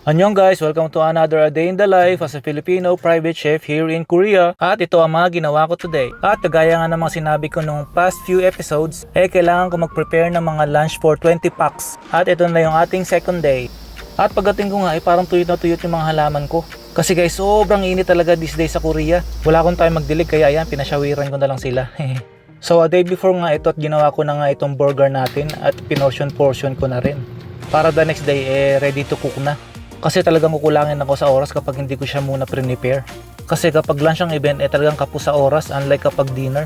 Annyeong guys! Welcome to another a day in the life as a Filipino private chef here in Korea. At ito ang mga ginawa ko today. At kagaya nga namang sinabi ko nung past few episodes, kailangan ko mag-prepare ng mga lunch for 20 packs. At ito na yung ating second day. At pagdating ko nga parang tuyot na tuyot yung mga halaman ko. Kasi guys, sobrang init talaga these days sa Korea. Wala akong time magdilig kaya yan, pinasyawiran ko na lang sila. So a day before nga ito at ginawa ko na nga itong burger natin at portion ko na rin. Para the next day ready to cook na. Kasi talagang kukulangin ako sa oras kapag hindi ko siya muna prepare. Kasi kapag lunch ang event talagang kapos sa oras unlike kapag dinner.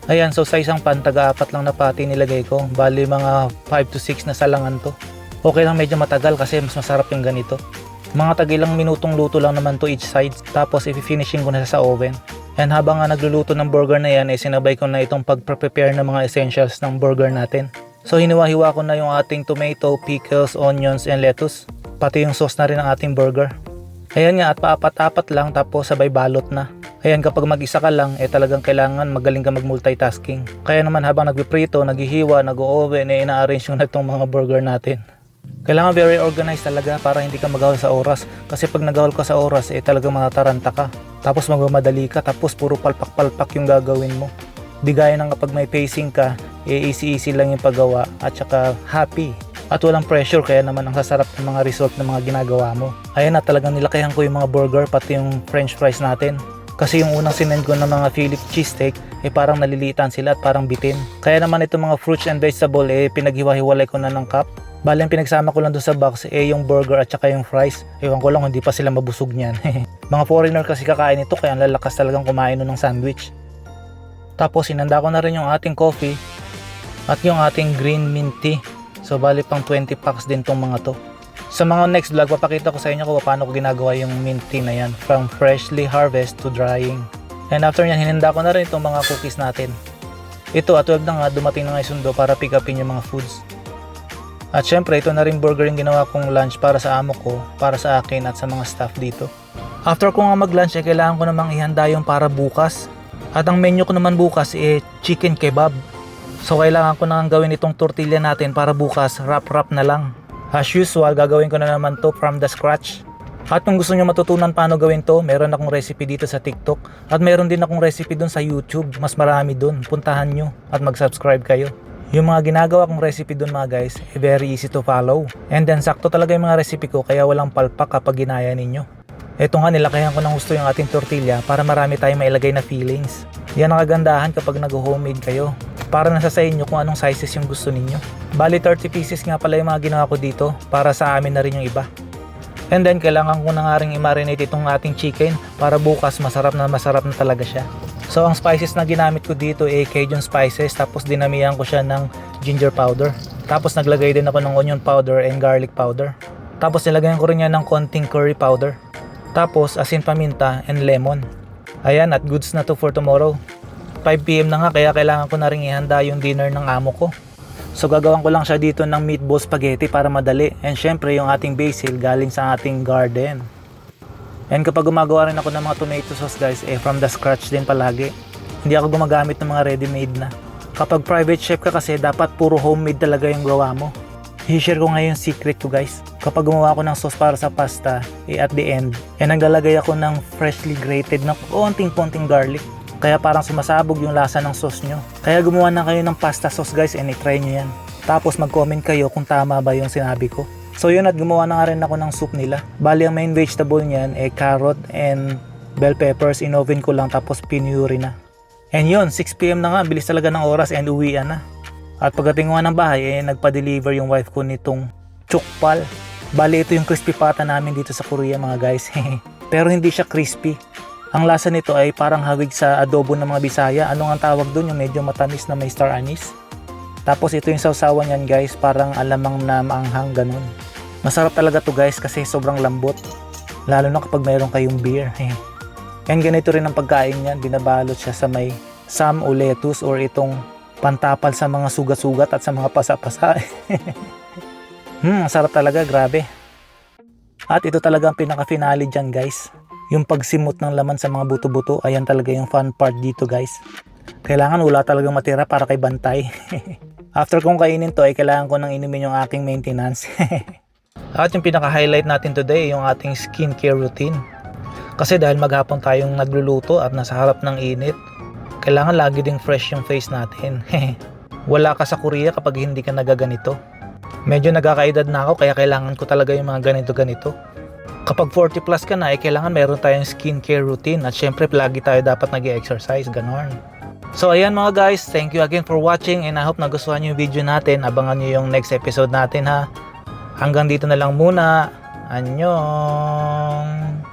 Ayan, so sa isang pan taga-apat lang na pati nilagay ko. Bali mga 5 to 6 na salangan to. Okay lang medyo matagal kasi mas masarap yung ganito. Mga tagilang minutong luto lang naman to each side. Tapos i-finishing ko na sa oven. And habang nga nagluluto ng burger na yan sinabay ko na itong pag-prepare ng mga essentials ng burger natin. So hiniwa-hiwa ko na yung ating tomato, pickles, onions, and lettuce. Pati yung sauce na rin ng ating burger. Ayan nga at paapat-apat lang tapos sabay balot na. Ayan kapag mag-isa ka lang talagang kailangan magaling ka mag-multitasking. Kaya naman habang nagpiprito, naghihiwa, nag-o-oven ina-arrange yung itong mga burger natin. Kailangan very organized talaga para hindi ka magahol sa oras. Kasi pag nagahol ka sa oras talagang matataranta ka. Tapos magmamadali ka tapos puro palpak-palpak yung gagawin mo. Di gaya ng kapag may pacing ka, easy-easy lang yung paggawa at saka happy. At walang pressure kaya naman ang sasarap ng mga result ng mga ginagawa mo. Ayan na talagang nilakayan ko yung mga burger pati yung french fries natin. Kasi yung unang sinend ko ng mga Philip cheesesteak parang nalilitan sila at parang bitin. Kaya naman itong mga fruits and vegetable pinaghiwa-hiwalay ko na ng cup. Bali ang pinagsama ko lang doon sa box yung burger at saka yung fries. Ewan ko lang hindi pa sila mabusog niyan. Mga foreigner kasi kakain ito kaya ang lalakas talagang kumain ng sandwich. Tapos sinanda ko na rin yung ating coffee at yung ating green mint tea. So bali pang 20 packs din tong mga to. Sa mga next vlog papakita ko sa inyo kung paano ko ginagawa yung mint tea na yan from freshly harvest to drying. And after nyan hinanda ko na rin itong mga cookies natin. Ito at 12 na nga dumating na nga sundo para pick upin yung mga foods. At syempre ito na rin burger yung ginawa kong lunch para sa amo ko, para sa akin at sa mga staff dito. After ko nga mag lunch kailangan ko namang ihanda yung para bukas. At ang menu ko naman bukas chicken kebab. So kailangan ko nang gawin itong tortilla natin para bukas wrap na lang. As usual gagawin ko na naman to from the scratch. At kung gusto nyo matutunan paano gawin to, meron akong recipe dito sa TikTok. At meron din akong recipe dun sa YouTube, mas marami dun. Puntahan nyo at mag-subscribe kayo. Yung mga ginagawa kong recipe dun mga guys, very easy to follow. And then sakto talaga yung mga recipe ko kaya walang palpak kapag ginaya ninyo. Eto nga nilakayan ko ng gusto yung ating tortilla para marami tayong mailagay na fillings. Yan ang kagandahan kapag nag-homemade kayo. Para nasa sa inyo kung anong sizes yung gusto ninyo. Bali 30 pieces nga pala yung mga ginawa ko dito para sa amin na rin yung iba. And then kailangan ko na nga rin i-marinate itong ating chicken para bukas masarap na talaga siya. So ang spices na ginamit ko dito Cajun spices tapos dinamihan ko siya ng ginger powder. Tapos naglagay din ako ng onion powder and garlic powder. Tapos nilagyan ko rin yan ng konting curry powder. Tapos asin paminta and lemon. Ayan at goods na to for tomorrow. 5 PM na nga kaya kailangan ko na rin ihanda yung dinner ng amo ko. So gagawin ko lang siya dito ng meatball spaghetti para madali. And syempre yung ating basil galing sa ating garden. And kapag gumagawa rin ako ng mga tomato sauce guys from the scratch din palagi. Hindi ako gumagamit ng mga ready-made na. Kapag private chef ka kasi dapat puro homemade talaga yung gawa mo. I-share ko ngayon yung secret ko guys. Kapag gumawa ako ng sauce para sa pasta at the end naglalagay ako ng freshly grated na konting garlic. Kaya parang sumasabog yung lasa ng sauce nyo. Kaya gumawa na kayo ng pasta sauce guys and i-try nyo yan. Tapos mag-comment kayo kung tama ba yung sinabi ko. So yun at gumawa na nga rin ako ng soup nila. Bali ang main vegetable niyan carrot and bell peppers. In-oven ko lang tapos pinuri na. And yun 6 PM na nga. Bilis talaga ng oras and uwian na. At pagdating ko nga ng bahay nagpa-deliver yung wife ko nitong chukpal. Bali ito yung crispy pata namin dito sa Korea mga guys. Pero hindi siya crispy. Ang lasa nito ay parang hawig sa adobo ng mga Bisaya. Ano nga tawag doon? Yung medyo matamis na may star anise. Tapos ito yung sausawan yan guys. Parang alamang na maanghang ganun. Masarap talaga to guys kasi sobrang lambot. Lalo na kapag mayroon kayong beer. And ganito rin ang pagkain yan. Binabalot siya sa may sam o lettuce or itong pantapal sa mga sugat-sugat at sa mga pasa-pasa. Sarap talaga. Grabe. At ito talaga ang pinaka-finale dyan guys. Yung pagsimot ng laman sa mga buto-buto, ayan talaga yung fun part dito guys. Kailangan wala talagang matira para kay bantay. After kong kainin to kailangan ko nang inumin yung aking maintenance. At yung pinaka-highlight natin today yung ating skincare routine. Kasi dahil maghapon tayong nagluluto at nasa harap ng init, kailangan lagi ding fresh yung face natin. Wala ka sa Korea kapag hindi ka nagaganito. Medyo nagkakaedad na ako kaya kailangan ko talaga yung mga ganito-ganito. Kapag 40 plus ka na, kailangan meron tayong skincare routine at syempre lagi tayo dapat nag-exercise, ganon. So ayan mga guys, thank you again for watching and I hope nagustuhan nyo yung video natin. Abangan nyo yung next episode natin ha. Hanggang dito na lang muna. Annyeong!